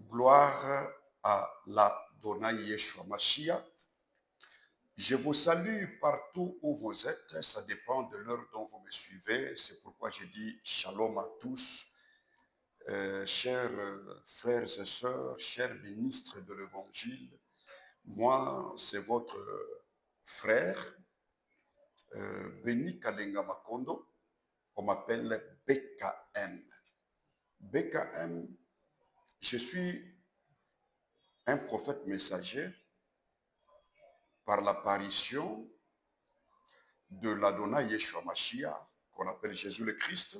Gloire à l'Adonai Yeshua Mashiach. Je vous salue partout où vous êtes. Ça dépend de l'heure dont vous me suivez. C'est pourquoi je dis shalom à tous, chers frères et sœurs, chers ministres de l'Évangile. Moi, c'est votre frère, Béni Kalenga Makondo. On m'appelle BKM. BKM, je suis un prophète messager par l'apparition de l'Adonai Yeshua Mashiach, qu'on appelle Jésus le Christ,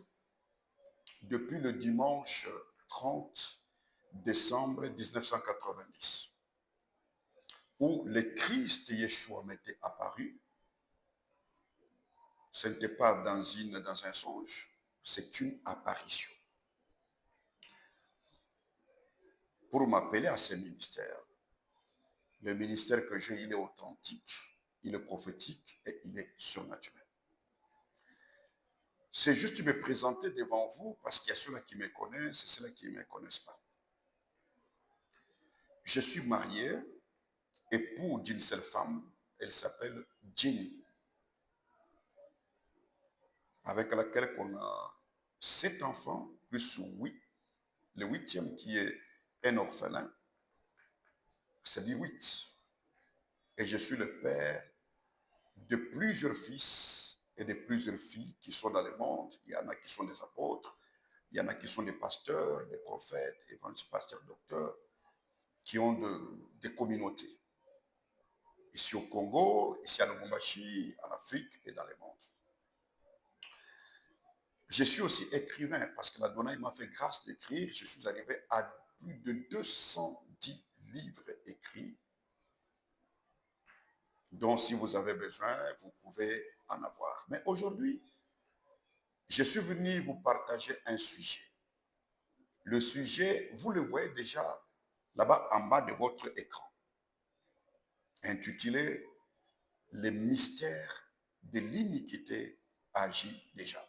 depuis le dimanche 30 décembre 1990, où le Christ Yeshua m'était apparu. Ce n'était pas dans un songe, c'est une apparition. Pour m'appeler à ce ministère. Le ministère que j'ai, il est authentique, il est prophétique et il est surnaturel. C'est juste me présenter devant vous parce qu'il y a ceux-là qui me connaissent et ceux-là qui ne me connaissent pas. Je suis marié, époux d'une seule femme, elle s'appelle Jenny, avec laquelle on a 7 enfants, plus 8. Le 8e qui est un orphelin, c'est-à-dire 8. Et je suis le père de plusieurs fils et de plusieurs filles qui sont dans le monde. Il y en a qui sont des apôtres, il y en a qui sont des pasteurs, des prophètes, évangélistes, pasteurs, docteurs, qui ont des communautés. Ici au Congo, ici à Lubumbashi, en Afrique et dans le monde. Je suis aussi écrivain parce que l'Adonai m'a fait grâce d'écrire. Je suis arrivé à plus de 210 livres écrits, dont si vous avez besoin, vous pouvez en avoir. Mais aujourd'hui, je suis venu vous partager un sujet. Le sujet, vous le voyez déjà là-bas en bas de votre écran, intitulé « Les mystères de l'iniquité agit déjà ».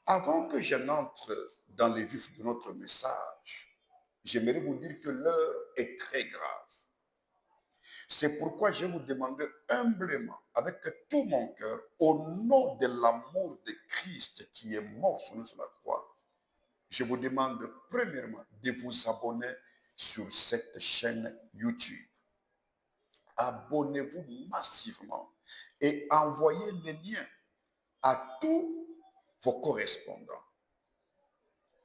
Avant que je n'entre dans les vifs de notre message, j'aimerais vous dire que l'heure est très grave. C'est pourquoi je vous demande humblement, avec tout mon cœur, au nom de l'amour de Christ qui est mort sur nous sur la croix, je vous demande premièrement de vous abonner sur cette chaîne YouTube. Abonnez-vous massivement et envoyez les liens à tous vos correspondants.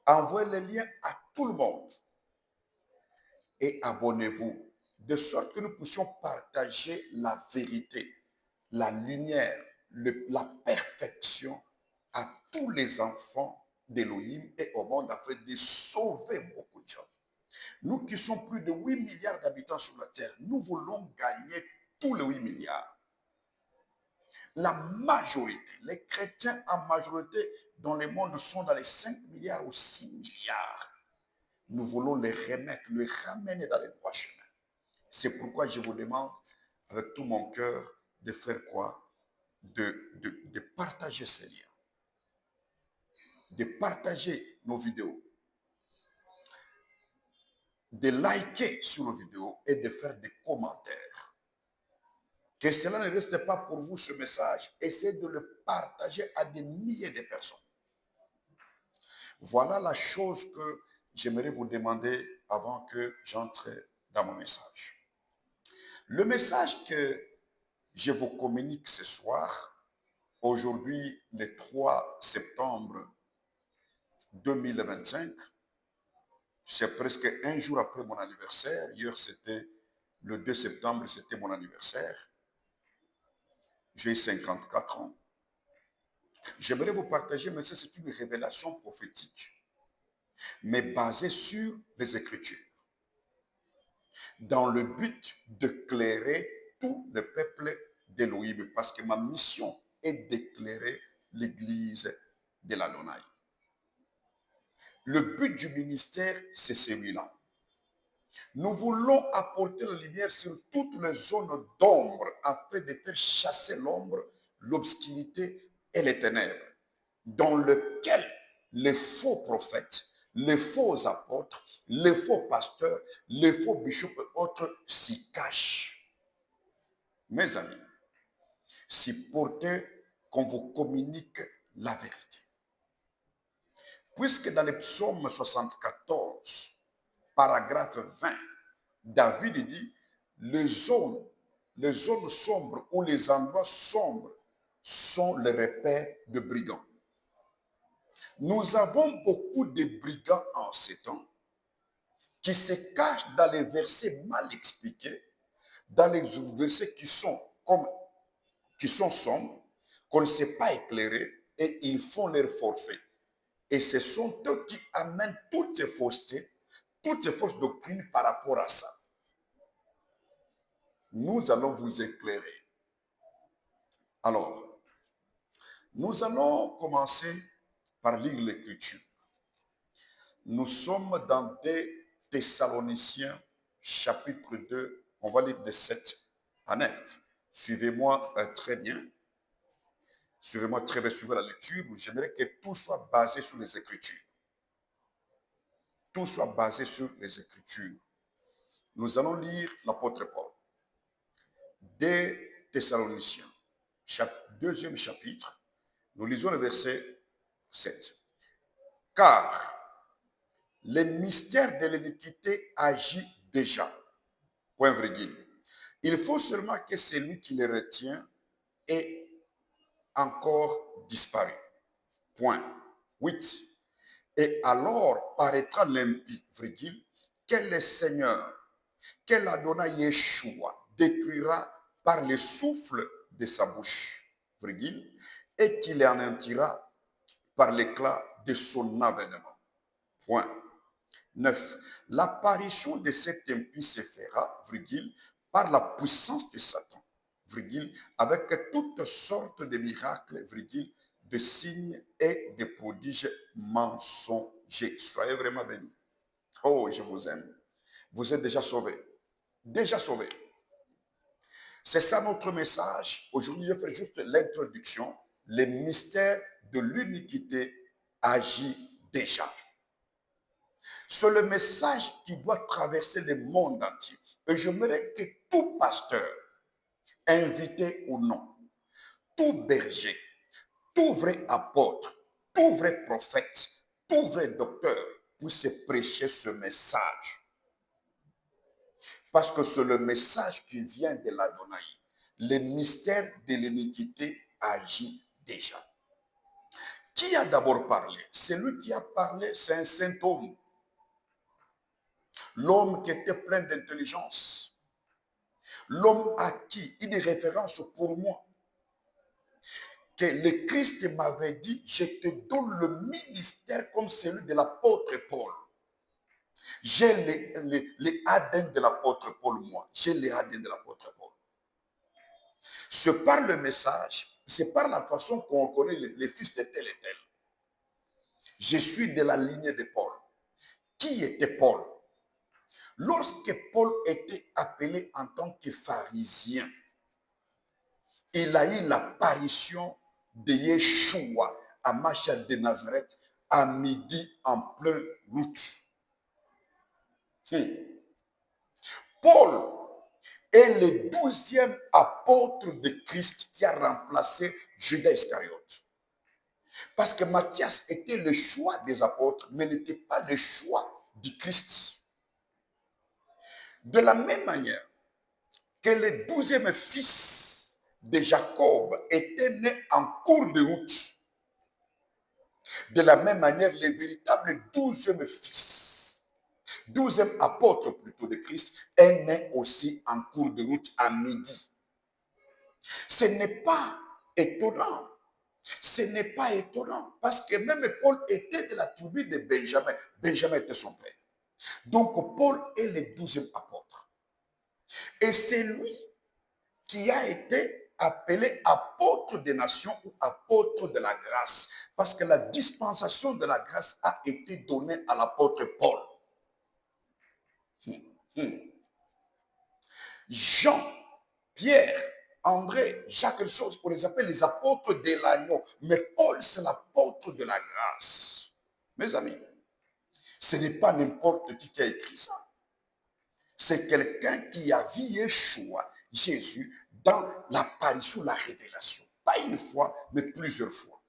Envoyez les liens à tout le monde et abonnez-vous de sorte que nous puissions partager la vérité, la lumière, la perfection à tous les enfants d'Élohim et au monde afin de sauver beaucoup de gens. Nous qui sommes plus de 8 milliards d'habitants sur la terre, nous voulons gagner tous les 8 milliards. La majorité, les chrétiens en majorité dans le monde sont dans les 5 milliards ou 6 milliards. Nous voulons les remettre, les ramener dans le droit chemin. C'est pourquoi je vous demande avec tout mon cœur de faire quoi? De partager ces liens, de partager nos vidéos, de liker sur nos vidéos et de faire des commentaires. Que cela ne reste pas pour vous ce message. Essayez de le partager à des milliers de personnes. Voilà la chose que j'aimerais vous demander avant que j'entre dans mon message. Le message que je vous communique ce soir, aujourd'hui le 3 septembre 2025, c'est presque un jour après mon anniversaire. Hier c'était le 2 septembre, c'était mon anniversaire. J'ai 54 ans. J'aimerais vous partager, mais ça c'est une révélation prophétique, mais basée sur les Écritures, dans le but d'éclairer tout le peuple d'Élohim, parce que ma mission est d'éclairer l'Église de l'Adonai. Le but du ministère, c'est celui-là. Nous voulons apporter la lumière sur toutes les zones d'ombre afin de faire chasser l'ombre, l'obscurité et les ténèbres, dans lequel les faux prophètes, les faux apôtres, les faux pasteurs, les faux bishops et autres s'y cachent. Mes amis, c'est pour qu'on vous communique la vérité. Puisque dans le psaume 74, paragraphe 20, David dit, les zones sombres ou les endroits sombres sont les repères de brigands. Nous avons beaucoup de brigands en ces temps qui se cachent dans les versets mal expliqués, dans les versets qui sont sombres, qu'on ne sait pas éclairer, et ils font leur forfait. Et ce sont eux qui amènent toutes ces faussetés, toutes ces fausses doctrines par rapport à ça. Nous allons vous éclairer. Alors, nous allons commencer par lire l'Écriture. Nous sommes dans 2 Thessaloniciens, chapitre 2, on va lire de 7 à 9. Suivez-moi très bien. Suivez-moi très bien, suivez la lecture. J'aimerais que tout soit basé sur les Écritures. Tout soit basé sur les Écritures. Nous allons lire l'apôtre Paul. 2 Thessaloniciens, 2e chapitre. Nous lisons le verset 7. Car le mystère de l'iniquité agit déjà. Point virgule. Il faut seulement que celui qui le retient ait encore disparu. Point. 8. Et alors paraîtra l'impie, virgule, que le Seigneur, que l'Adonai Yeshua détruira par le souffle de sa bouche, virgule, et qu'il anéantira par l'éclat de son avènement. Point. 9. L'apparition de cet impie se fera, virgule, par la puissance de Satan, virgule, avec toutes sortes de miracles, virgule, de signes et de prodiges mensongers. Soyez vraiment bénis. Oh, je vous aime. Vous êtes déjà sauvés. Déjà sauvés. C'est ça notre message. Aujourd'hui, je fais juste l'introduction. Le mystère de l'iniquité agit déjà. C'est le message qui doit traverser le monde entier. Et j'aimerais que tout pasteur, invité ou non, tout berger, tout vrai apôtre, tout vrai prophète, tout vrai docteur puisse prêcher ce message. Parce que c'est le message qui vient de l'Adonai. Le mystère de l'iniquité agit déjà. Qui a d'abord parlé? Celui qui a parlé, c'est un saint homme. L'homme qui était plein d'intelligence. L'homme à qui une référence pour moi. Que le Christ m'avait dit, je te donne le ministère comme celui de l'apôtre Paul. J'ai les ADN de l'apôtre Paul, moi. J'ai les ADN de l'apôtre Paul. C'est par le message, c'est par la façon qu'on connaît les fils de tel et tel. Je suis de la lignée de Paul. Qui était Paul? Lorsque Paul était appelé en tant que pharisien, il a eu l'apparition de Yeshua à Macha de Nazareth à midi en pleine route. Paul est le 12e apôtre de Christ qui a remplacé Judas Iscariote. Parce que Matthias était le choix des apôtres, mais n'était pas le choix du Christ. De la même manière que le 12e fils de Jacob était né en cours de route, de la même manière, le véritable 12e fils, 12e apôtre plutôt de Christ, est né aussi en cours de route à midi. Ce n'est pas étonnant. Ce n'est pas étonnant parce que même Paul était de la tribu de Benjamin. Benjamin était son père. Donc Paul est le 12e apôtre. Et c'est lui qui a été appelé apôtre des nations ou apôtre de la grâce. Parce que la dispensation de la grâce a été donnée à l'apôtre Paul. Jean, Pierre, André, Jacques, on les appelle les apôtres de l'agneau. Mais Paul, c'est l'apôtre de la grâce. Mes amis, Ce n'est pas n'importe qui a écrit ça. C'est quelqu'un qui a vu Yeshua, Jésus, dans l'apparition, la révélation. Pas une fois, mais plusieurs fois.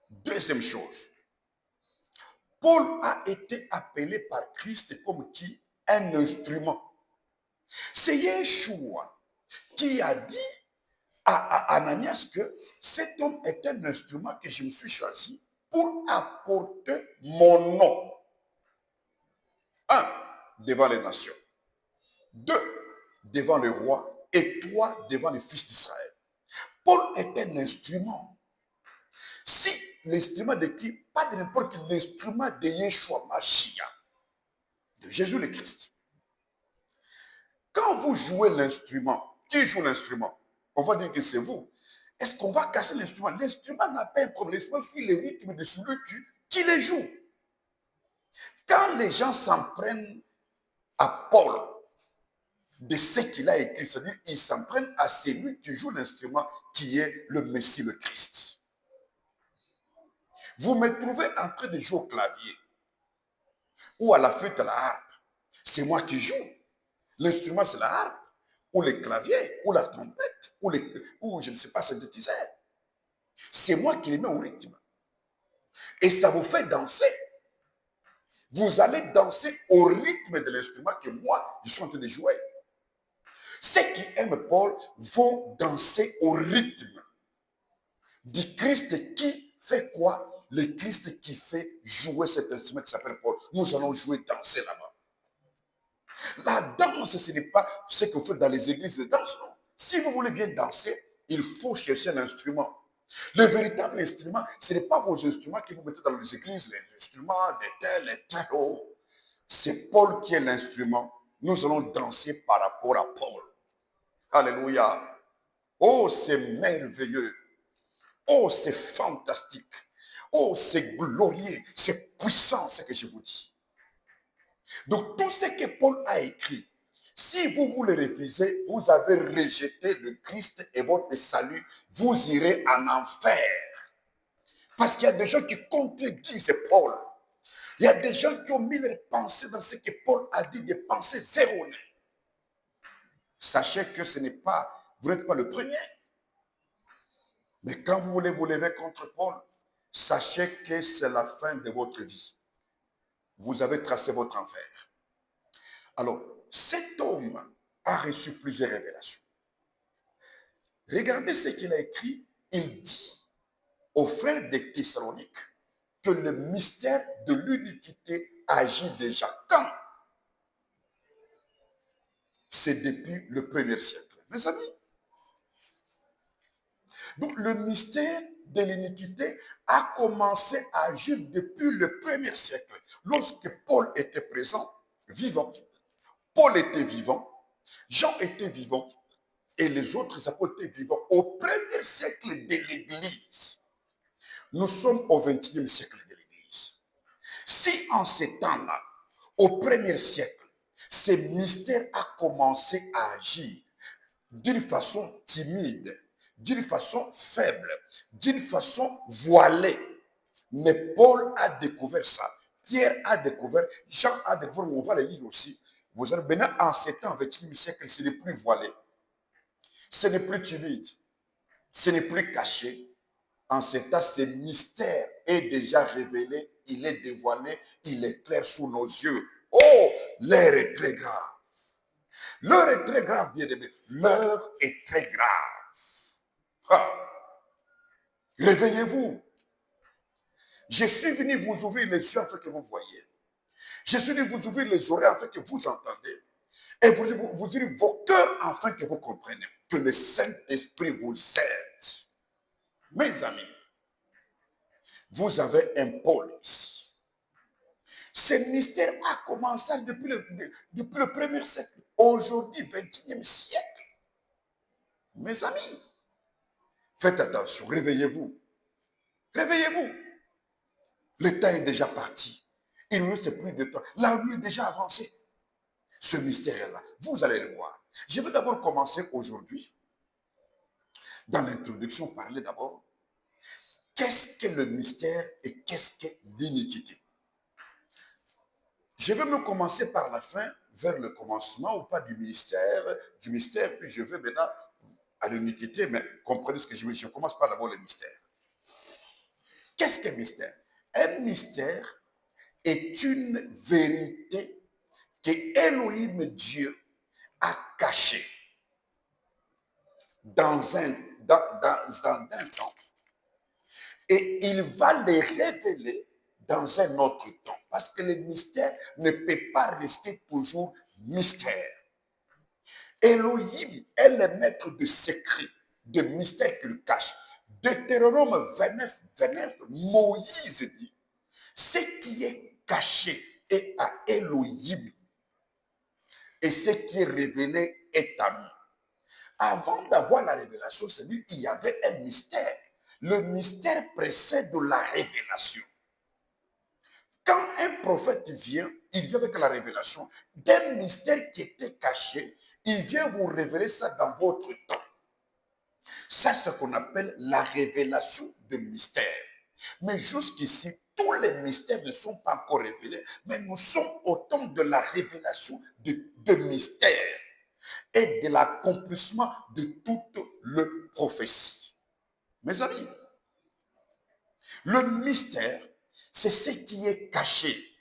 Deuxième chose, Paul a été appelé par Christ comme qui? Un instrument. C'est Yeshua qui a dit à Ananias que cet homme est un instrument que je me suis choisi pour apporter mon nom. 1. Devant les nations. 2. Devant le roi. Et 3. Devant les fils d'Israël. Paul est un instrument. Si l'instrument de qui? Pas de n'importe quel instrument de Yeshua Mashiach, de Jésus le Christ. Quand vous jouez l'instrument, qui joue l'instrument? On va dire que c'est vous. Est-ce qu'on va casser l'instrument? L'instrument n'a pas un problème. L'instrument suit le rythme de celui qui le joue. Quand les gens s'en prennent à Paul de ce qu'il a écrit, c'est-à-dire qu'ils s'en prennent à celui qui joue l'instrument, qui est le Messie, le Christ. Vous me trouvez en train de jouer au clavier ou à la flûte, à la harpe. C'est moi qui joue. L'instrument, c'est la harpe, ou le clavier, ou la trompette, ou je ne sais pas, synthétiseur. C'est moi qui les mets au rythme. Et ça vous fait danser. Vous allez danser au rythme de l'instrument que moi, je suis en train de jouer. Ceux qui aiment Paul vont danser au rythme du Christ qui fait quoi? Le Christ qui fait jouer cet instrument qui s'appelle Paul. Nous allons jouer, danser là-bas. La danse, ce n'est pas ce que vous faites dans les églises de danse, non. Si vous voulez bien danser, il faut chercher l'instrument. Le véritable instrument, ce n'est pas vos instruments que vous mettez dans les églises, les instruments de tel et tel. Oh. C'est Paul qui est l'instrument. Nous allons danser par rapport à Paul. Alléluia. Oh, c'est merveilleux. Oh, c'est fantastique. Oh, c'est glorieux. C'est puissant ce que je vous dis. Donc, tout ce que Paul a écrit, si vous le refusez, vous avez rejeté le Christ et votre salut, vous irez en enfer. Parce qu'il y a des gens qui contredisent Paul. Il y a des gens qui ont mis leurs pensées dans ce que Paul a dit, des pensées erronées. Sachez que ce n'est pas, vous n'êtes pas le premier. Mais quand vous voulez vous lever contre Paul, sachez que c'est la fin de votre vie. Vous avez tracé votre enfer. Alors, cet homme a reçu plusieurs révélations. Regardez ce qu'il a écrit. Il dit aux frères de Thessalonique que le mystère de l'uniquité agit déjà. Quand? C'est depuis le 1er siècle. Mes amis. Donc, le mystère de l'iniquité a commencé à agir depuis le 1er siècle. Lorsque Paul était présent, vivant. Paul était vivant. Jean était vivant. Et les autres apôtres étaient vivants au 1er siècle de l'Église. Nous sommes au 21e siècle de l'Église. Si en ces temps-là, au 1er siècle, ce mystère a commencé à agir d'une façon timide, d'une façon faible, d'une façon voilée, mais Paul a découvert ça. Pierre a découvert, Jean a découvert, on va le lire aussi. Vous allez maintenant en ces temps, 21e siècle, ce n'est plus voilé. Ce n'est plus timide, ce n'est plus caché. En ce temps, ce mystère est déjà révélé, il est dévoilé, il est clair sous nos yeux. Oh, l'heure est très grave. L'heure est très grave, bien-aimés. L'heure est très grave. Ah. Réveillez-vous. Je suis venu vous ouvrir les yeux afin que vous voyez. Je suis venu vous ouvrir les oreilles afin que vous entendez. Et vous ouvrir vos cœurs afin que vous compreniez que le Saint-Esprit vous aide. Mes amis, vous avez un pôle ici. Ce mystère a commencé depuis le 1er siècle. Aujourd'hui, 21e siècle. Mes amis, faites attention, réveillez-vous. Réveillez-vous. Le temps est déjà parti. Il ne reste plus de temps. La nuit est déjà avancée. Ce mystère est là. Vous allez le voir. Je vais d'abord commencer aujourd'hui, dans l'introduction, parler d'abord qu'est-ce que le mystère et qu'est-ce que l'iniquité. Je vais me commencer par la fin, vers le commencement, ou pas du mystère, puis je vais maintenant à l'unicité, mais comprenez ce que je commence par d'abord le mystère. Qu'est-ce qu'un mystère? Un mystère est une vérité que Elohim Dieu a cachée dans un temps. Et il va les révéler dans un autre temps. Parce que le mystère ne peut pas rester toujours mystère. Elohim est le maître de secrets, de mystères qu'il cache. Deutéronome 29, 29, Moïse dit, ce qui est caché est à Elohim et ce qui est révélé est à nous. Avant d'avoir la révélation, c'est-à-dire qu'il y avait un mystère. Le mystère précède la révélation. Quand un prophète vient, il vient avec la révélation d'un mystère qui était caché. Il vient vous révéler ça dans votre temps. Ça, c'est ce qu'on appelle la révélation de mystère. Mais jusqu'ici, tous les mystères ne sont pas encore révélés, mais nous sommes au temps de la révélation de mystère et de l'accomplissement de toute la prophétie. Mes amis, le mystère, c'est ce qui est caché,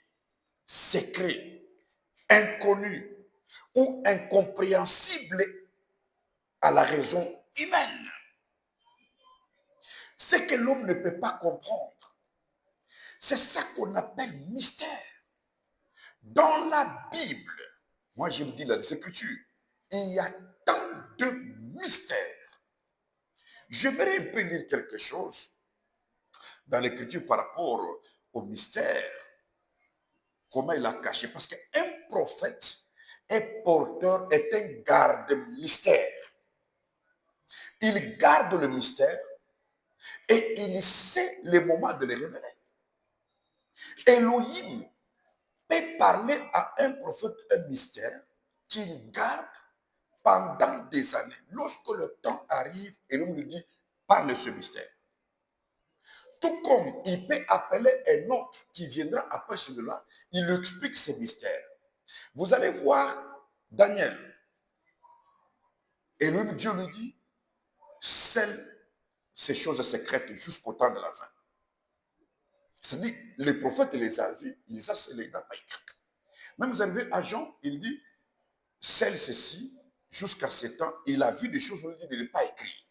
secret, inconnu ou incompréhensible à la raison humaine. Ce que l'homme ne peut pas comprendre. C'est ça qu'on appelle mystère. Dans la Bible, moi je me dis dans les Écritures, il y a tant de mystères. J'aimerais un peu lire quelque chose dans l'Écriture par rapport au mystère, comment il a caché. Parce qu'un prophète est porteur, est un garde-mystère. Il garde le mystère et il sait le moment de le révéler. Elohim peut parler à un prophète un mystère qu'il garde pendant des années. Lorsque le temps arrive, Elohim lui dit, parle ce mystère. Tout comme il peut appeler un autre qui viendra après celui-là, il lui explique ce mystère. Vous allez voir Daniel. Elohim, Dieu lui dit, scelle ces choses secrètes jusqu'au temps de la fin. C'est-à-dire, les prophètes les a vus, il les a scellés, il n'a pas écrit. Même vous arrivez à Jean, il dit, scelle ceci jusqu'à ce temps, il a vu des choses, il dit, il n'est pas écrit.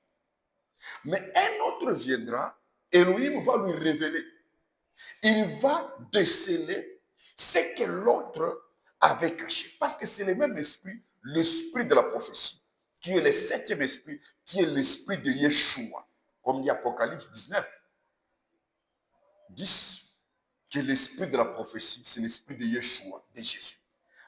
Mais un autre viendra, Elohim va lui révéler. Il va déceler ce que l'autre avait caché. Parce que c'est le même esprit, l'esprit de la prophétie, qui est le septième esprit, qui est l'esprit de Yeshua. Comme dit Apocalypse 19, 10, que l'esprit de la prophétie, c'est l'esprit de Yeshua, de Jésus.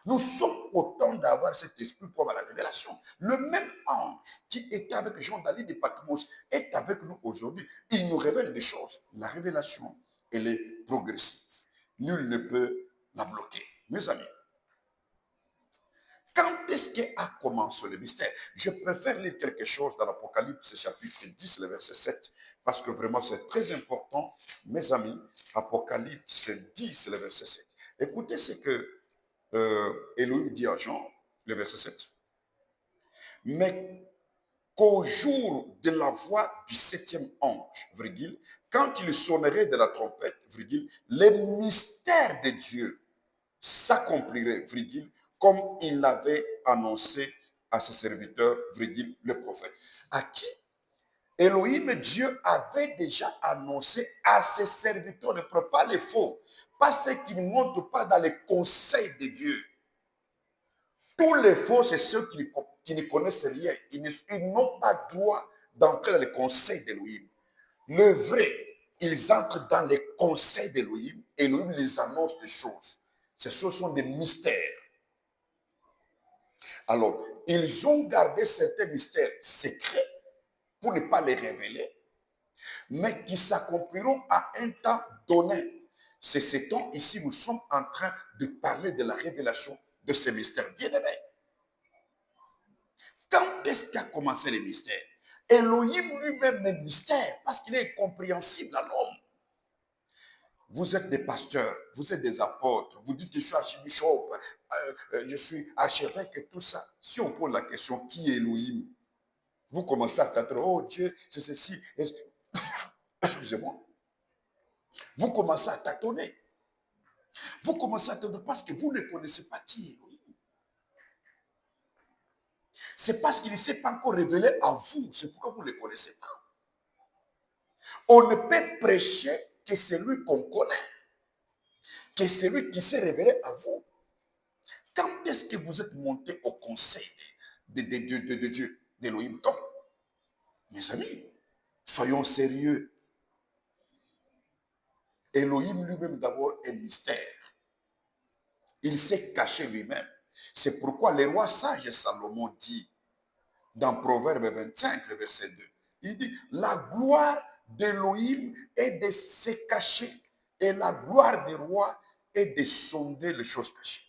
Nous sommes au temps d'avoir cet esprit pour avoir la révélation. Le même ange qui était avec Jean d'Ali de Patmos est avec nous aujourd'hui. Il nous révèle des choses. La révélation, elle est progressive. Nul ne peut la bloquer. Mes amis, quand est-ce qu'a commencé le mystère? Je préfère lire quelque chose dans l'Apocalypse chapitre 10, le verset 7, parce que vraiment c'est très important, mes amis. Apocalypse 10, le verset 7. Écoutez ce que Elohim dit à Jean, le verset 7. Mais qu'au jour de la voix du septième ange, virgule, quand il sonnerait de la trompette, virgule, les mystères de Dieu s'accompliraient, virgule, comme il l'avait annoncé à ses serviteurs, virgule, le prophète. À qui Elohim, Dieu avait déjà annoncé à ses serviteurs, ne prend pas les faux, pas ceux qui ne montrent pas dans les conseils de Dieu. Tous les faux, c'est ceux qui ne connaissent rien. Ils n'ont pas droit d'entrer dans les conseils d'Elohim. Le vrai, ils entrent dans les conseils d'Elohim. Elohim les annonce des choses. Ces choses sont des mystères. Alors, ils ont gardé certains mystères secrets pour ne pas les révéler, mais qui s'accompliront à un temps donné. C'est ce temps ici, nous sommes en train de parler de la révélation de ces mystères. Bien-aimés, quand est-ce qu'a commencé le mystère? Elohim lui-même est mystère parce qu'il est incompréhensible à l'homme. Vous êtes des pasteurs, vous êtes des apôtres, vous dites que je suis archibishop, je suis archevêque et tout ça. Si on pose la question, qui est Elohim? Vous commencez à tâtonner, oh Dieu, c'est ceci. Excusez-moi. Vous commencez à tâtonner. Vous commencez à tâtonner parce que vous ne connaissez pas qui est Elohim. C'est parce qu'il ne s'est pas encore révélé à vous. C'est pourquoi vous ne le connaissez pas. On ne peut prêcher que celui qu'on connaît, que celui qui s'est révélé à vous. Quand est-ce que vous êtes monté au conseil de Dieu, d'Elohim? Quand? Mes amis, soyons sérieux. Elohim lui-même d'abord est mystère. Il s'est caché lui-même. C'est pourquoi le roi sage Salomon dit dans Proverbe 25, le verset 2, il dit, la gloire d'Elohim est de se cacher et la gloire des rois est de sonder les choses cachées.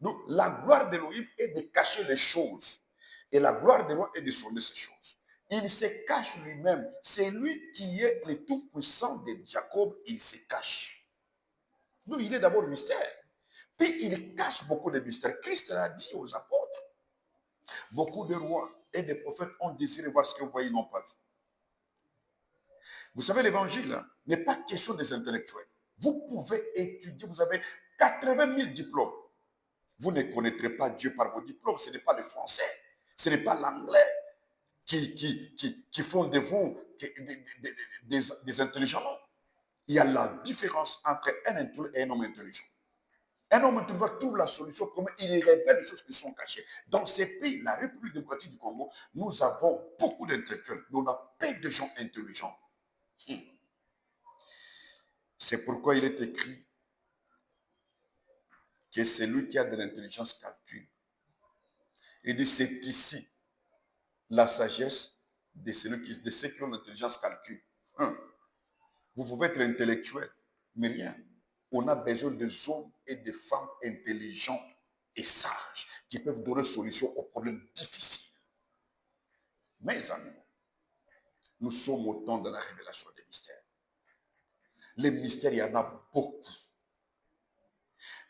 Donc, la gloire d'Elohim est de cacher les choses et la gloire des rois est de sonder ces choses. Il se cache lui-même. C'est lui qui est le tout-puissant de Jacob, il se cache. Donc, il est d'abord mystère. Puis, il cache beaucoup de mystères. Christ l'a dit aux apôtres. Beaucoup de rois et de prophètes ont désiré voir ce que vous voyez, ils n'ont pas vu. Vous savez, l'évangile n'est pas question des intellectuels. Vous pouvez étudier, vous avez 80 000 diplômes. Vous ne connaîtrez pas Dieu par vos diplômes. Ce n'est pas le français, ce n'est pas l'anglais qui font de vous des intelligents. Il y a la différence entre un intellectuel et un homme intelligent. Un homme intelligent trouve la solution, comment il révèle les choses qui sont cachées. Dans ces pays, la République démocratique du Congo, nous avons beaucoup d'intellectuels, mais on a peu de gens intelligents. C'est pourquoi il est écrit que celui qui a de l'intelligence calcule. Il dit, c'est ici la sagesse de ceux qui ont l'intelligence calcule. Vous pouvez être intellectuel, mais rien. On a besoin des hommes et des femmes intelligents et sages qui peuvent donner solution aux problèmes difficiles. Mes amis, nous sommes au temps de la révélation des mystères. Les mystères, il y en a beaucoup.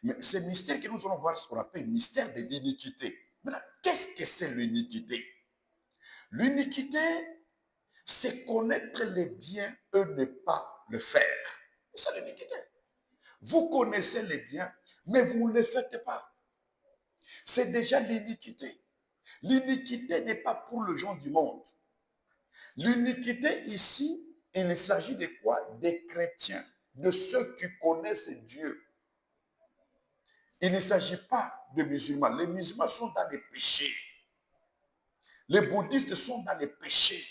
Mais ces mystères que nous allons voir, ce qu'on appelle mystère de l'iniquité. Maintenant, qu'est-ce que c'est l'iniquité? L'iniquité, c'est connaître les biens et ne pas le faire. C'est l'iniquité. Vous connaissez les biens, mais vous ne les faites pas. C'est déjà l'iniquité. L'iniquité n'est pas pour les gens du monde. L'iniquité ici, il s'agit de quoi? Des chrétiens, de ceux qui connaissent Dieu. Il ne s'agit pas de musulmans. Les musulmans sont dans les péchés. Les bouddhistes sont dans les péchés.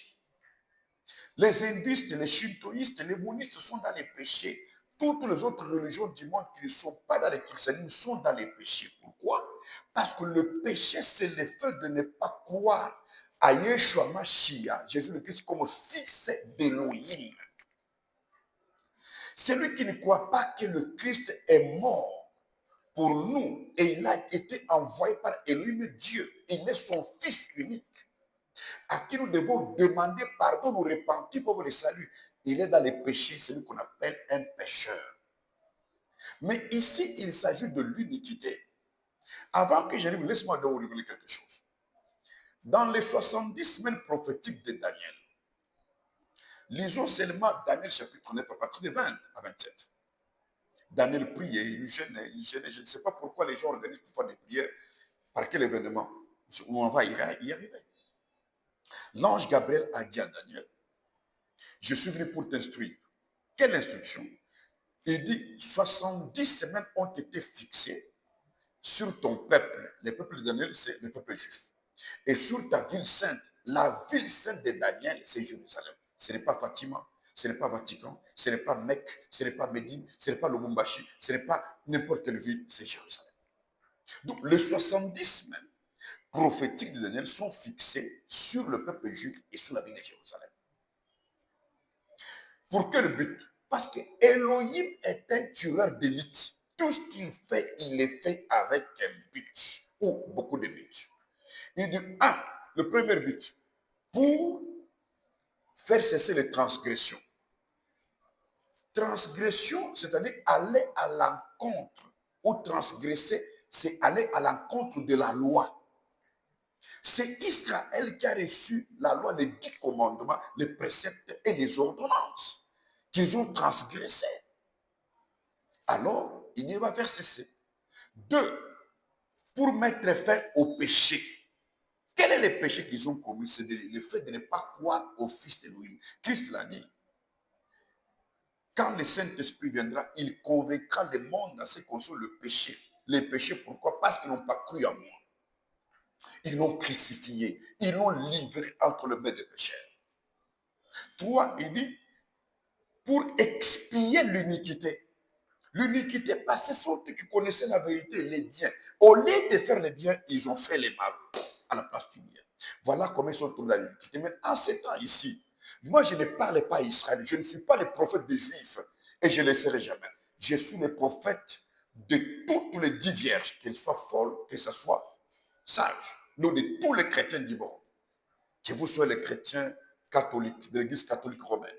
Les hindouistes, les shintoïstes, les bouddhistes sont dans les péchés. Toutes les autres religions du monde qui ne sont pas dans le christianisme sont dans les péchés. Pourquoi? Parce que le péché, c'est le fait de ne pas croire à Yeshua Mashiach, Jésus le Christ, comme fils d'Élohim. Celui qui ne croit pas que le Christ est mort pour nous et il a été envoyé par Elohim Dieu. Il est son fils unique à qui nous devons demander pardon, nous repentir pour le salut. Il est dans les péchés, c'est celui qu'on appelle un pécheur. Mais ici, il s'agit de l'iniquité. Avant que j'arrive, laisse-moi donc vous révéler quelque chose. Dans les 70 semaines prophétiques de Daniel, lisons seulement Daniel chapitre 9 à partir de 20 à 27. Daniel priait, il gênait, je ne sais pas pourquoi les gens organisent toutefois des prières. Par quel événement? On va y arriver. L'ange Gabriel a dit à Daniel, je suis venu pour t'instruire. Quelle instruction? Il dit, 70 semaines ont été fixées sur ton peuple. Le peuple de Daniel, c'est le peuple juif. Et sur ta ville sainte. La ville sainte de Daniel, c'est Jérusalem. Ce n'est pas Fatima, ce n'est pas Vatican, ce n'est pas Mecque, ce n'est pas Médine, ce n'est pas Lubumbashi, ce n'est pas n'importe quelle ville, c'est Jérusalem. Donc, les 70 semaines prophétiques de Daniel sont fixées sur le peuple juif et sur la ville de Jérusalem. Pour quel but? Parce que Elohim est un tueur d'élite. Tout ce qu'il fait, il est fait avec un but, ou beaucoup de buts. Il dit, le premier but, pour faire cesser les transgressions. Transgression, c'est-à-dire aller à l'encontre, ou transgresser, c'est aller à l'encontre de la loi. C'est Israël qui a reçu la loi, les 10 commandements, les préceptes et les ordonnances qu'ils ont transgressés. Alors, il va faire cesser. 2, pour mettre fin au péché. Quel est le péché qu'ils ont commis? C'est le fait de ne pas croire au Fils d'Élohim. Christ l'a dit. Quand le Saint-Esprit viendra, il convaincra le monde à ce qui concerne le péché. Les péchés, pourquoi? Parce qu'ils n'ont pas cru en moi. Ils l'ont crucifié. Ils l'ont livré entre les mains des pécheurs. 3, il dit, pour expier l'iniquité. L'iniquité, parce que ce sont ceux qui connaissaient la vérité, les biens. Au lieu de faire les biens, ils ont fait les mal à la place du bien. Voilà comment ils sont tombés dans l'iniquité. Mais en ces temps ici, moi je ne parle pas à Israël, je ne suis pas le prophète des Juifs et je ne le serai jamais. Je suis le prophète de toutes les 10 vierges, qu'elles soient folles, que ce soit sages. Donc de tous les chrétiens du monde. Que vous soyez les chrétiens catholiques, de l'église catholique romaine.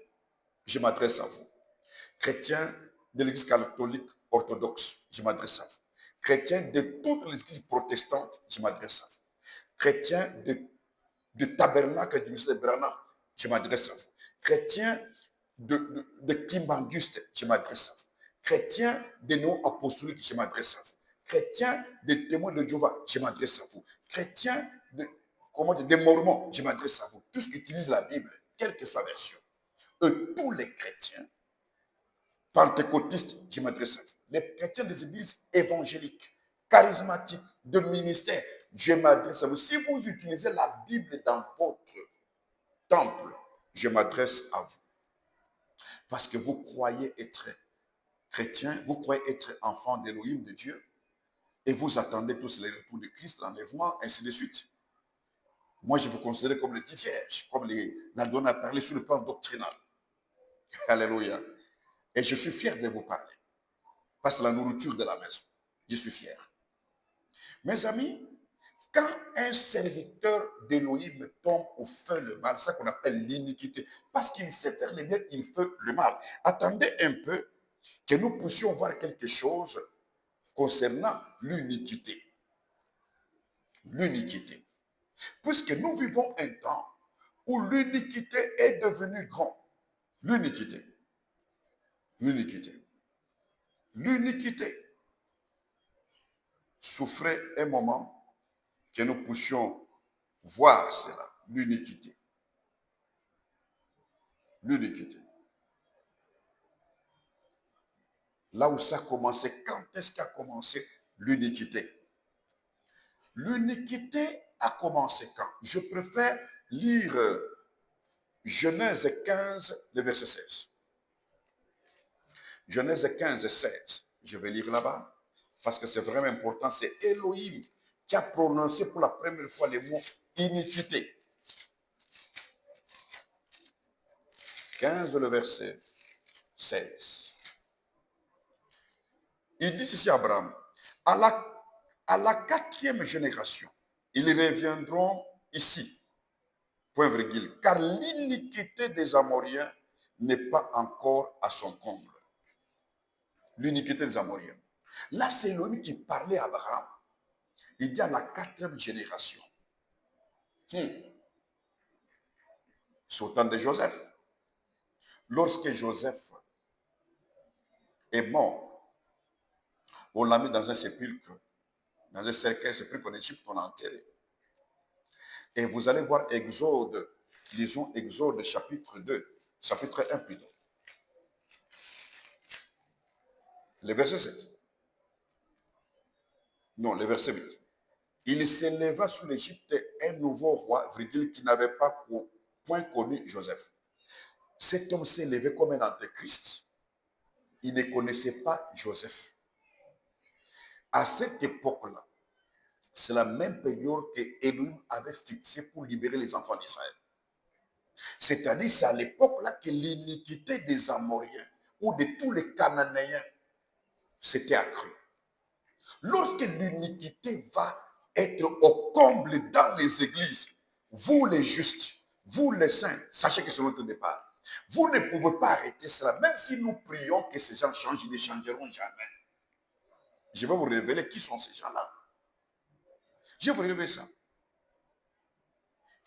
Je m'adresse à vous. Chrétiens de l'église catholique orthodoxe, je m'adresse à vous. Chrétiens de toutes les églises protestantes, je m'adresse à vous. Chrétiens de tabernacle du ministère de Branham, je m'adresse à vous. Chrétiens de Kimbanguste, je m'adresse à vous. Chrétiens des noms apostoliques, je m'adresse à vous. Chrétiens des témoins de Jéhovah, je m'adresse à vous. Chrétiens des Mormons, je m'adresse à vous. Tous qui utilisent la Bible, quelle que soit la version. Tous les chrétiens pentecôtistes, je m'adresse à vous. Les chrétiens des églises évangéliques, charismatiques, de ministère, je m'adresse à vous. Si vous utilisez la Bible dans votre temple, je m'adresse à vous. Parce que vous croyez être chrétien, vous croyez être enfant d'Élohim, de Dieu, et vous attendez tous les retours de Christ, l'enlèvement, ainsi de suite. Moi, je vous considère comme les 10 vierges, comme la donne à parler sur le plan doctrinal. Alléluia. Et je suis fier de vous parler. Parce que la nourriture de la maison, je suis fier. Mes amis, quand un serviteur d'Élohim tombe ou fait le mal, c'est ça qu'on appelle l'iniquité. Parce qu'il sait faire le bien, il fait le mal. Attendez un peu que nous puissions voir quelque chose concernant l'iniquité. L'iniquité. Puisque nous vivons un temps où l'iniquité est devenue grande. L'iniquité. L'iniquité. L'iniquité souffrait un moment que nous puissions voir cela, l'iniquité. L'iniquité. Là où ça a commencé, quand est-ce qu'a commencé l'iniquité? L'iniquité a commencé quand? Je préfère lire Genèse 15, le verset 16. Genèse 15, 16. Je vais lire là-bas parce que c'est vraiment important. C'est Elohim qui a prononcé pour la première fois les mots iniquité. 15, le verset 16. Il dit ici à Abraham, à la 4e génération, ils reviendront ici, point virgule, car l'iniquité des Amoriens n'est pas encore à son comble. L'iniquité des Amoriens. Là, c'est Elohim qui parlait à Abraham. Il dit à la 4e génération. C'est au temps de Joseph. Lorsque Joseph est mort, on l'a mis dans un sépulcre, dans un cercueil sépulcre en Égypte, on l'a enterré. Et vous allez voir Exode, lisons Exode chapitre 2, chapitre 1 plutôt. Le verset 7. Non, le verset 8. Il s'éleva sous l'Égypte un nouveau roi, virgule, qui n'avait pas point connu Joseph. Cet homme s'est élevé comme un antéchrist. Il ne connaissait pas Joseph. À cette époque-là, c'est la même période que Elohim avait fixée pour libérer les enfants d'Israël. C'est-à-dire, c'est à l'époque-là que l'iniquité des Amoriens ou de tous les Cananéens s'était accrue. Lorsque l'iniquité va être au comble dans les églises, vous les justes, vous les saints, sachez que c'est notre départ. Vous ne pouvez pas arrêter cela. Même si nous prions que ces gens changent, ils ne changeront jamais. Je vais vous révéler qui sont ces gens-là. Je vais vous révéler ça.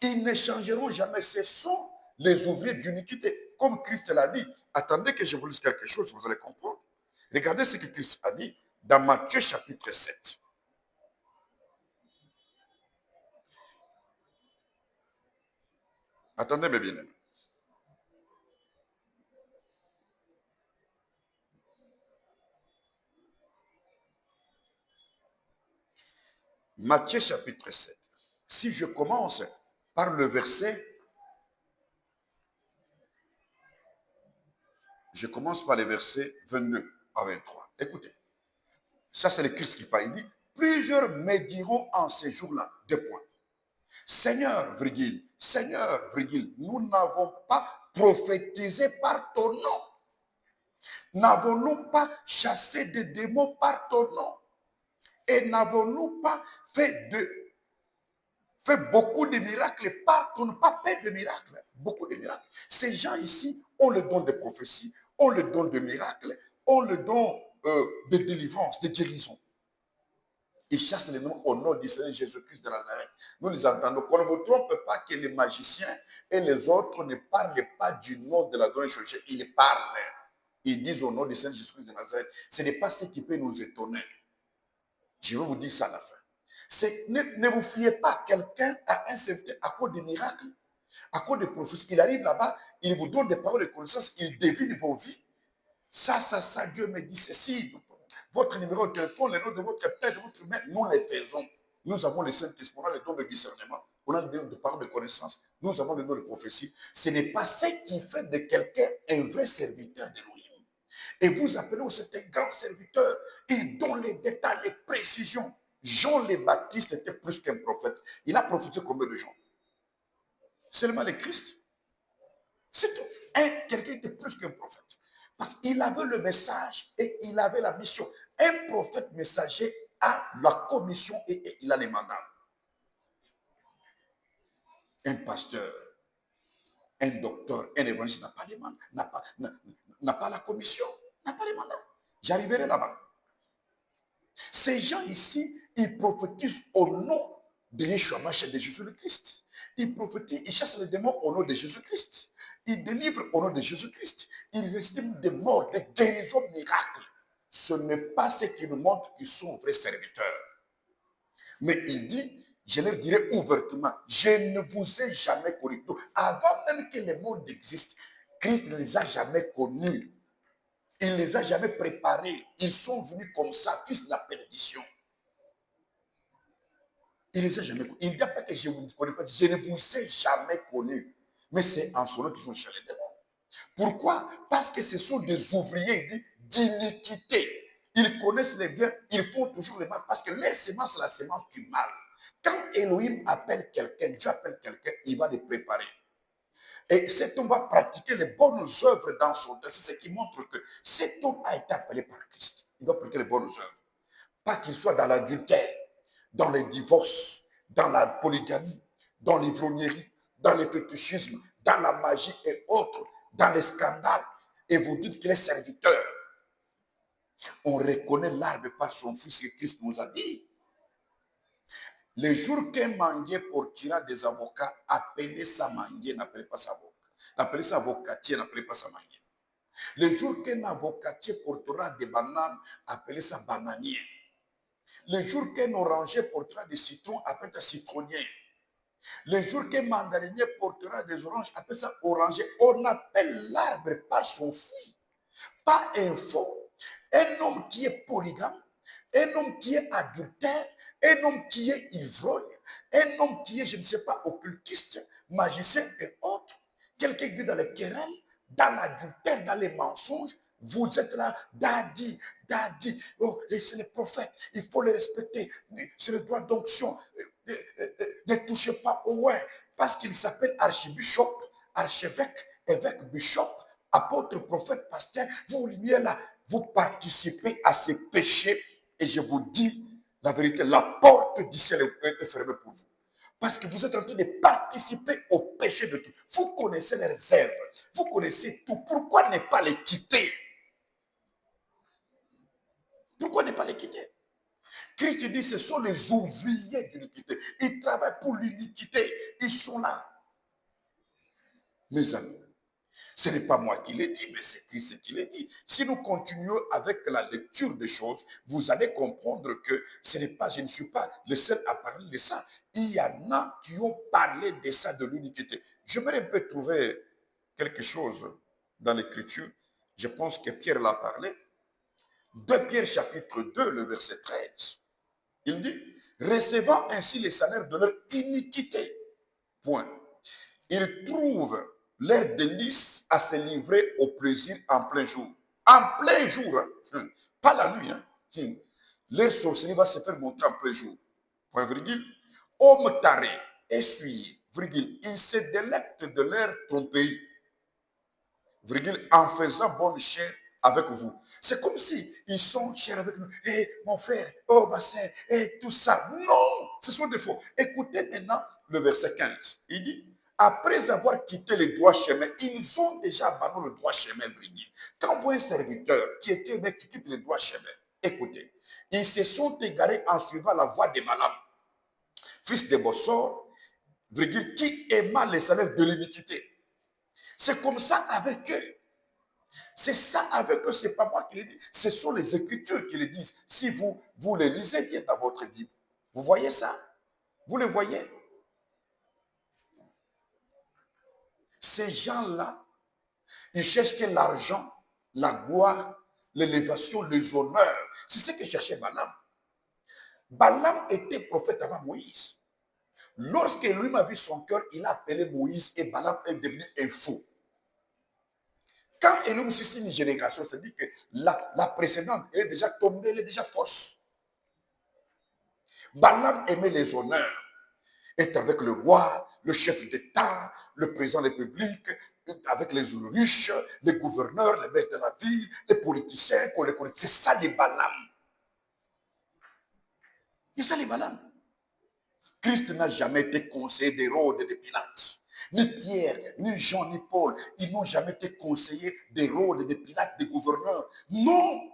Ils ne changeront jamais. Ce sont les ouvriers d'iniquité. Comme Christ l'a dit. Attendez que je vous lise quelque chose, vous allez comprendre. Regardez ce que Christ a dit dans Matthieu chapitre 7. Attendez mes bien-aimés. Matthieu chapitre 7. Si je commence par le verset, je commence par les versets 22 à 23. Écoutez, ça c'est le Christ qui parle. Il dit, plusieurs me diront en ces jours-là, deux points. Seigneur, virgule, Seigneur, virgule, nous n'avons pas prophétisé par ton nom. N'avons-nous pas chassé des démons par ton nom? Et n'avons-nous pas fait beaucoup de miracles par ton nom? Pas fait de miracles, beaucoup de miracles. Ces gens ici ont le don de prophétie, ont le don de miracles, ont le don de délivrance, de guérison. Ils chassent les noms au nom du Seigneur Jésus-Christ de Nazareth. Nous les entendons. Qu'on ne vous trompe pas que les magiciens et les autres ne parlent pas du nom de la donne cherchée. Ils parlent. Ils disent au nom du Seigneur Jésus-Christ de Nazareth. Ce n'est pas ce qui peut nous étonner. Je vais vous dire ça à la fin. Ne vous fiez pas à quelqu'un, à un serviteur, à cause des miracles, à cause des prophéties. Il arrive là-bas, il vous donne des paroles de connaissance, il devine vos vies. Ça, Dieu me dit ceci. Votre numéro de téléphone, le nom de votre père, de votre mère, nous les faisons. Nous avons le Saint-Esprit, on a le don de discernement, on a le don de parole de connaissance, nous avons le don de prophétie. Ce n'est pas ce qui fait de quelqu'un un vrai serviteur d'Élohim. Et vous appelez aussi un grand serviteur. Il donne les détails, les précisions. Jean le Baptiste était plus qu'un prophète. Il a prophétisé combien de gens? Seulement le Christ. C'est tout. Quelqu'un était plus qu'un prophète. Parce qu'il avait le message et il avait la mission. Un prophète messager a la commission et il a les mandats. Un pasteur, un docteur, un évangéliste n'a pas les mandats, n'a pas la commission, n'a pas les mandats. J'arriverai là-bas. Ces gens ici, ils prophétisent au nom de Yeshua Mashiach, de Jésus-Christ. Ils prophétisent, ils chassent les démons au nom de Jésus-Christ. Ils délivrent au nom de Jésus-Christ. Ils estiment des morts, des guérisons, miracles. Ce n'est pas ce qui nous montre qu'ils sont vrais serviteurs. Mais il dit, je leur dirai ouvertement, je ne vous ai jamais connus. Avant même que le monde existe, Christ ne les a jamais connus. Il ne les a jamais préparés. Ils sont venus comme ça, fils de la perdition. Il ne les a jamais connus. Il ne dit pas que je ne vous connais pas. Je ne vous ai jamais connus. Mais c'est en son nom qu'ils sont chez les démons. Pourquoi? Parce que ce sont des ouvriers d'iniquité. Ils connaissent les biens, ils font toujours le mal. Parce que leur semence, c'est la semence du mal. Quand Elohim appelle quelqu'un, Dieu appelle quelqu'un, il va le préparer. Et cet homme va pratiquer les bonnes œuvres dans son temps. C'est ce qui montre que cet homme a été appelé par Christ. Il doit pratiquer les bonnes œuvres. Pas qu'il soit dans l'adultère, dans les divorces, dans la polygamie, dans l'ivrognerie, dans le fétichisme, dans la magie et autres, dans les scandales. Et vous dites qu'il est serviteur. On reconnaît l'arbre par son fils que Christ nous a dit. Le jour qu'un manguier portera des avocats, appelez ça manguier, n'appelez pas ça avocat. Appelez ça avocatier, n'appelez pas ça manguier. Le jour qu'un avocatier portera des bananes, appelez ça bananier. Le jour qu'un oranger portera des citrons, appelez ça citronnier. Le jour qu'un mandarinier portera des oranges, appelez ça oranger. On appelle l'arbre par son fruit, pas un faux. Un homme qui est polygame, un homme qui est adultère, un homme qui est ivrogne, un homme qui est, je ne sais pas, occultiste, magicien et autres, quelqu'un qui est dans les querelles, dans l'adultère, dans les mensonges, vous êtes là, Dadi, oh, c'est les prophètes, il faut les respecter, c'est le droit d'onction, ne touchez pas au ouais, parce qu'il s'appelle archibishop, archevêque, évêque, bishop, apôtre, prophète, pasteur, vous liez là, vous participez à ces péchés et je vous dis la vérité, la porte du ciel est fermée pour vous. Parce que vous êtes en train de participer au péché de tout. Vous connaissez les réserves. Vous connaissez tout. Pourquoi ne pas les quitter? Pourquoi ne pas les quitter? Christ dit, ce sont les ouvriers de l'iniquité. Ils travaillent pour l'iniquité. Ils sont là. Mes amis, ce n'est pas moi qui l'ai dit, mais c'est Christ qui l'a dit. Si nous continuons avec la lecture des choses, vous allez comprendre que ce n'est pas, je ne suis pas le seul à parler de ça. Il y en a qui ont parlé de ça, de l'iniquité. J'aimerais un peu trouver quelque chose dans l'Écriture. Je pense que Pierre l'a parlé. 2 Pierre chapitre 2, le verset 13. Il dit, recevant ainsi les salaires de leur iniquité. Point. Ils trouvent leur délice à se livrer au plaisir en plein jour. En plein jour, hein, pas la nuit. Hein. Leur sorcellerie va se faire montrer en plein jour. Point virgule. Hommes tarés, essuyés, virgule, ils se délectent de leur tromperie, virgule, en faisant bonne chère avec vous. C'est comme si ils sont chers avec nous. Hey, mon frère, oh ma soeur, hey, tout ça. Non, ce sont des faux. Écoutez maintenant le verset 15. Il dit, après avoir quitté le droit chemin, ils ont déjà abandonné le droit chemin, virgule. Quand vous voyez un serviteur qui était mec qui quitte le droit chemin, écoutez, ils se sont égarés en suivant la voie de Balaam, fils de Bossor, virgule, qui aima les salaires de l'iniquité. C'est comme ça avec eux. C'est ça avec eux, ce n'est pas moi qui le dis. Ce sont les Écritures qui le disent. Si vous les lisez bien dans votre Bible, vous voyez ça? Vous le voyez? Ces gens-là, ils cherchent que l'argent, la gloire, l'élévation, les honneurs. C'est ce que cherchait Balaam. Balaam était prophète avant Moïse. Lorsque lui a vu son cœur, il a appelé Moïse et Balaam est devenu un fou. Quand Elohim c'est une génération, c'est-à-dire que la précédente, elle est déjà tombée, elle est déjà fausse. Balaam aimait les honneurs, être avec le roi, le chef d'État, le président de la République, avec les riches, les gouverneurs, les maîtres de la ville, les politiciens, c'est ça les Balaam. C'est ça les Balaam. Christ n'a jamais été conseiller d'Hérode et de Pilate. Ni Pierre, ni Jean, ni Paul, ils n'ont jamais été conseillers d'Hérode, de Pilate, des gouverneurs. Non!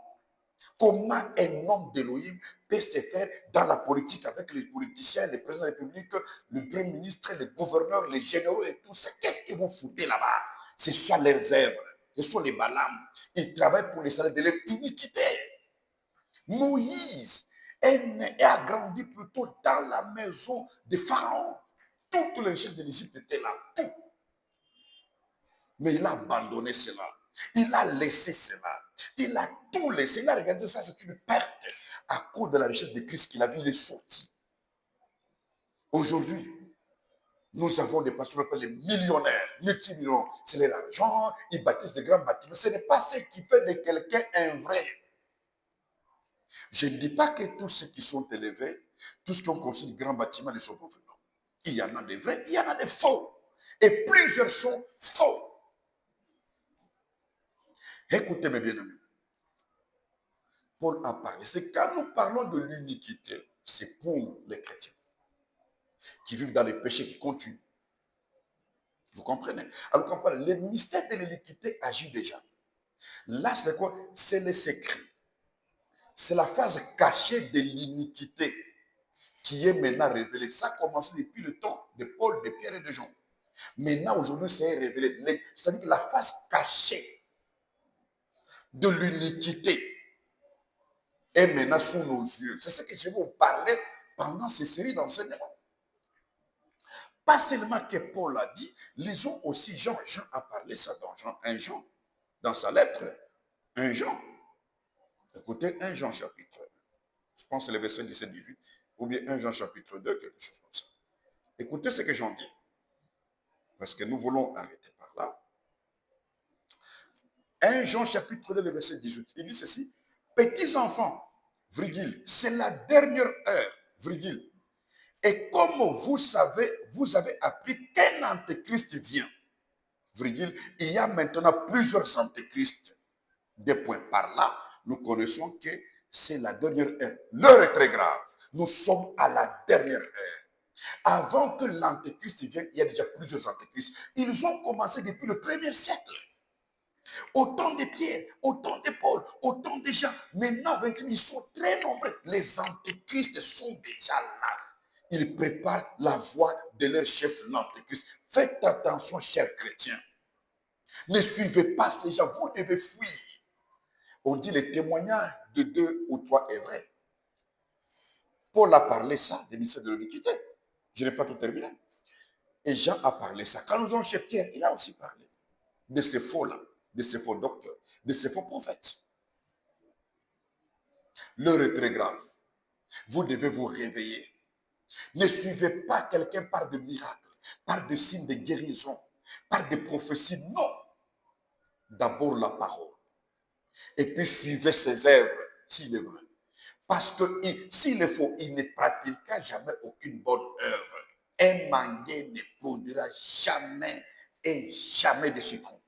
Comment un homme d'Élohim peut se faire dans la politique avec les politiciens, les présidents de la République, le premier ministre, les gouverneurs, les généraux et tout ça? Qu'est-ce que vous foutez là-bas? C'est ça leurs œuvres. Ce sont les Balaam. Ils travaillent pour les salaires de leur iniquité. Moïse a grandi plutôt dans la maison de Pharaon. Toutes les richesses de l'Égypte étaient là. Tout. Mais il a abandonné cela. Il a laissé cela. Il a tout laissé. Il a regardé ça, c'est une perte. À cause de la richesse de Christ qu'il a vu, il est sorti. Aujourd'hui, nous avons des pasteurs qui s'appellent les millionnaires, multimillionnaires. C'est leur argent, ils bâtissent de grands bâtiments. Ce n'est pas ce qui fait de quelqu'un un vrai. Je ne dis pas que tous ceux qui sont élevés, tous ceux qui ont construit de grands bâtiments ne sont pas vrais. Il y en a des vrais, il y en a des faux. Et plusieurs sont faux. Écoutez mes bien-aimés. Paul a parlé. C'est quand nous parlons de l'iniquité, c'est pour les chrétiens qui vivent dans les péchés qui continuent. Vous comprenez? Alors quand on parle, le mystère de l'iniquité agit déjà. Là, c'est quoi? C'est le secret. C'est la phase cachée de l'iniquité qui est maintenant révélée. Ça a commencé depuis le temps de Paul, de Pierre et de Jean. Maintenant, aujourd'hui, c'est révélé. C'est-à-dire que la face cachée de l'iniquité est maintenant sous nos yeux. C'est ce que je vais vous parler pendant ces séries d'enseignements. Pas seulement que Paul a dit, lisons aussi Jean. Jean a parlé ça dans Jean 1 Jean, dans sa lettre 1 Jean. Écoutez, 1 Jean chapitre 1. Je pense que c'est le verset 17-18, ou bien 1 Jean chapitre 2, quelque chose comme ça. Écoutez ce que Jean dit. Parce que nous voulons arrêter par là. 1 Jean chapitre 2, le verset 18. Il dit ceci. Petits enfants, virgule, c'est la dernière heure, virgule. Et comme vous savez, vous avez appris qu'un antéchrist vient, virgule, il y a maintenant plusieurs antéchrists. Des points par là, nous connaissons que c'est la dernière heure. L'heure est très grave. Nous sommes à la dernière heure. Avant que l'antéchrist vienne, il y a déjà plusieurs antéchrists. Ils ont commencé depuis le 1er siècle. Autant de Pierre, autant de Paul, autant de gens. Maintenant, ils sont très nombreux. Les antéchrists sont déjà là. Ils préparent la voie de leur chef, l'antéchrist. Faites attention, chers chrétiens. Ne suivez pas ces gens. Vous devez fuir. On dit le témoignage de 2 ou 3 est vrai. Paul a parlé ça, des mystères de l'iniquité. Je n'ai pas tout terminé. Et Jean a parlé ça. Quand nous sommes chez Pierre, il a aussi parlé de ces faux-là, de ces faux docteurs, de ces faux prophètes. L'heure est très grave. Vous devez vous réveiller. Ne suivez pas quelqu'un par de miracles, par de signes de guérison, par des prophéties. Non. D'abord la parole. Et puis suivez ses œuvres, s'il est vrai. Parce que s'il est faux, il ne pratiquera jamais aucune bonne œuvre. Un manguier ne produira jamais et jamais de citron.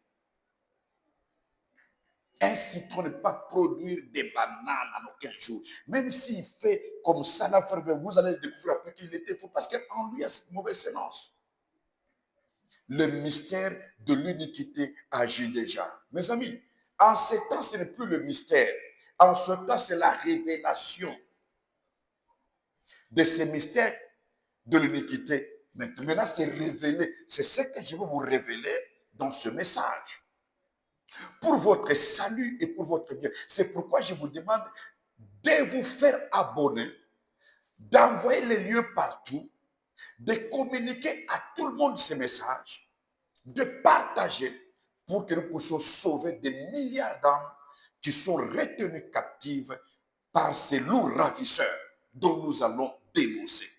Un citron ne peut pas produire des bananes en aucun jour. Même s'il fait comme ça, vous allez découvrir après qu'il était faux parce qu'en lui, il y a cette mauvaise sémence. Le mystère de l'iniquité agit déjà. Mes amis, en ce temps, ce n'est plus le mystère. En ce temps, c'est la révélation de ces mystères de l'iniquité. Maintenant, c'est révélé. C'est ce que je veux vous révéler dans ce message. Pour votre salut et pour votre bien. C'est pourquoi je vous demande de vous faire abonner, d'envoyer les liens partout, de communiquer à tout le monde ces messages, de partager pour que nous puissions sauver des milliards d'âmes qui sont retenues captives par ces loups ravisseurs dont nous allons dénoncer.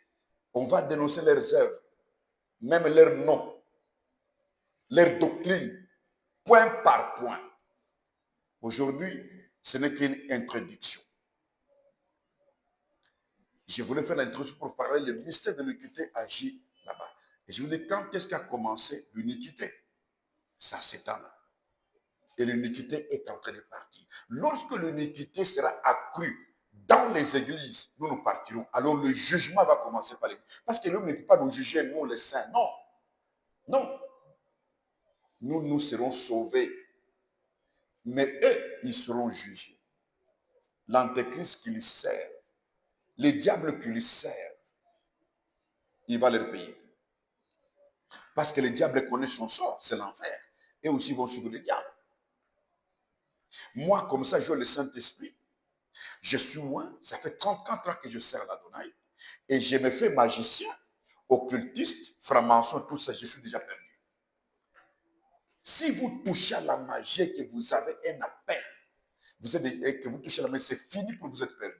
On va dénoncer leurs œuvres, même leurs noms, leurs doctrines, point par point. Aujourd'hui, ce n'est qu'une introduction. Je voulais faire l'introduction pour parler le mystère de l'iniquité agit là-bas. Et je vous dis, quand est-ce qu'a commencé l'iniquité? Ça s'étend là. Et l'iniquité est en train de partir. Lorsque l'iniquité sera accrue dans les églises, nous partirons. Alors le jugement va commencer par l'église. Parce que l'homme ne peut pas nous juger, nous les saints. Non. Non. Nous serons sauvés. Mais eux, ils seront jugés. L'antéchrist qui les sert, les diables qui les servent, il va leur payer. Parce que le diable connaît son sort, c'est l'enfer. Et aussi, ils vont suivre le diable. Moi, comme ça, j'ai le Saint-Esprit. Je suis moi, ça fait 34 ans que je sers l'Adonai. Et je me fais magicien, occultiste, franc-maçon, tout ça, je suis déjà perdu. Si vous touchez à la magie et que vous avez un appel, et que vous touchez à la magie, c'est fini pour vous être perdu.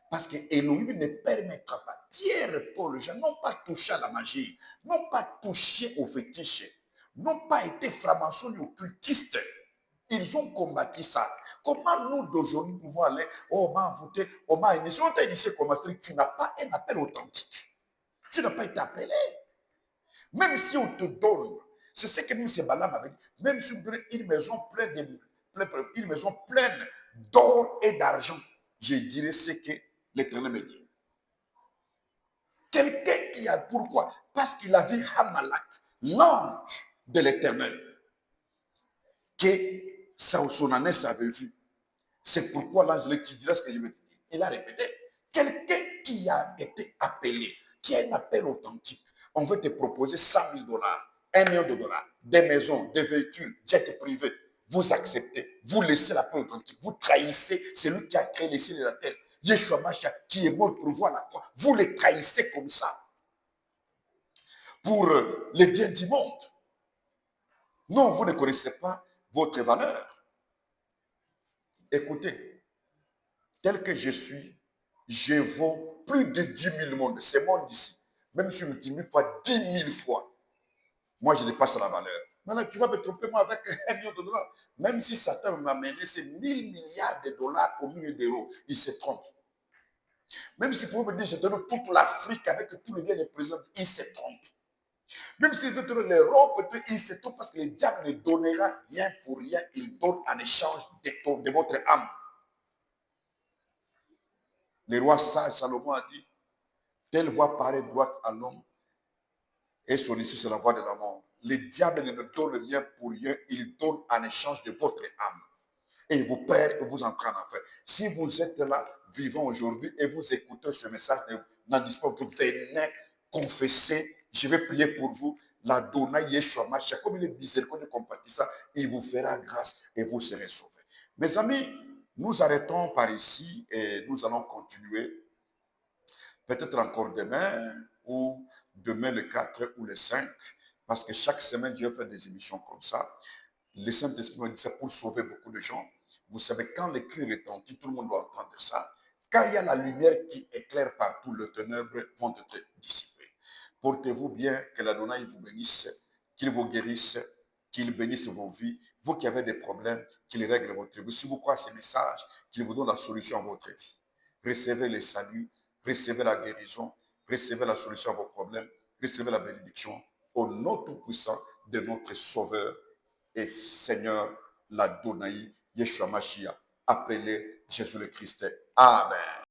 Parce que Elohim ne permettra pas. Pierre et Paul, Jean n'ont pas touché à la magie, n'ont pas touché au fétiche, n'ont pas été francs-maçons ou occultistes. Ils ont combattu ça. Comment nous d'aujourd'hui pouvons aller, oh, on m'a voté, on m'a initié, on t'a initié comme tu n'as pas un appel authentique. Tu n'as pas été appelé. Même si on te donne, c'est ce que M. Balaam avait dit, même si on te donne une maison pleine d'or et d'argent, je dirais ce que l'Éternel me dit. Quelqu'un qui a, pourquoi? Parce qu'il a vu Hamalak, l'ange de l'Éternel, que son ânesse avait vu. C'est pourquoi l'ange qui dira ce que je vais te dire. Il a répété. Quelqu'un qui a été appelé, qui a un appel authentique, on veut te proposer 100 000 $, 1 million de dollars, des maisons, des véhicules, jets privés. Vous acceptez, vous laissez l'appel authentique, vous trahissez celui qui a créé les cieux et la terre. Yeshua Mashiach, qui est mort pour vous à la croix, vous les trahissez comme ça. Pour les biens du monde. Non, vous ne connaissez pas votre valeur. Écoutez, tel que je suis, je vaux plus de 10 000 mondes. C'est monde ici. Même si je multiplie fois 10 000 fois, moi je dépasse la valeur. Maintenant, tu vas me tromper moi avec 1 million de dollars. Même si Satan m'a amené ces 1000 milliards de dollars au milieu d'euros, il se trompe. Même si vous me dire, je te donne toute l'Afrique avec tout le bien des présidents, il se trompe. Même s'il veut te donner l'Europe, il se trompe parce que le diable ne donnera rien pour rien. Il donne en échange de votre âme. Le roi sage Salomon a dit, Telle voie paraît droite à l'homme, et son issue, c'est la voie de la mort. Le diable ne donne rien pour rien, il donne en échange de votre âme. Et il vous perd et vous entrez en enfer. Si vous êtes là, vivant aujourd'hui, et vous écoutez ce message, n'en dites pas, vous venez confesser, je vais prier pour vous, l'Adonai Yeshua Mashiach, comme il est miséricordieux et compatissant, il vous fera grâce et vous serez sauvés. Mes amis, nous arrêtons par ici et nous allons continuer, peut-être encore demain, ou demain le 4 ou le 5, parce que chaque semaine, je vais faire des émissions comme ça. Le Saint-Esprit me dit ça pour sauver beaucoup de gens. Vous savez, quand les cris retentissent, tout le monde doit entendre ça. Quand il y a la lumière qui éclaire partout, les ténèbres vont être dissipées. Portez-vous bien, que l'Adonai vous bénisse, qu'il vous guérisse, qu'il bénisse vos vies. Vous qui avez des problèmes, qu'il règle votre vie. Si vous croyez ces messages, qu'il vous donne la solution à votre vie. Recevez le salut, recevez la guérison, recevez la solution à vos problèmes, recevez la bénédiction au nom tout-puissant de notre Sauveur et Seigneur l'Adonai, Yeshua Mashiach, appelé Jésus le Christ. Amen.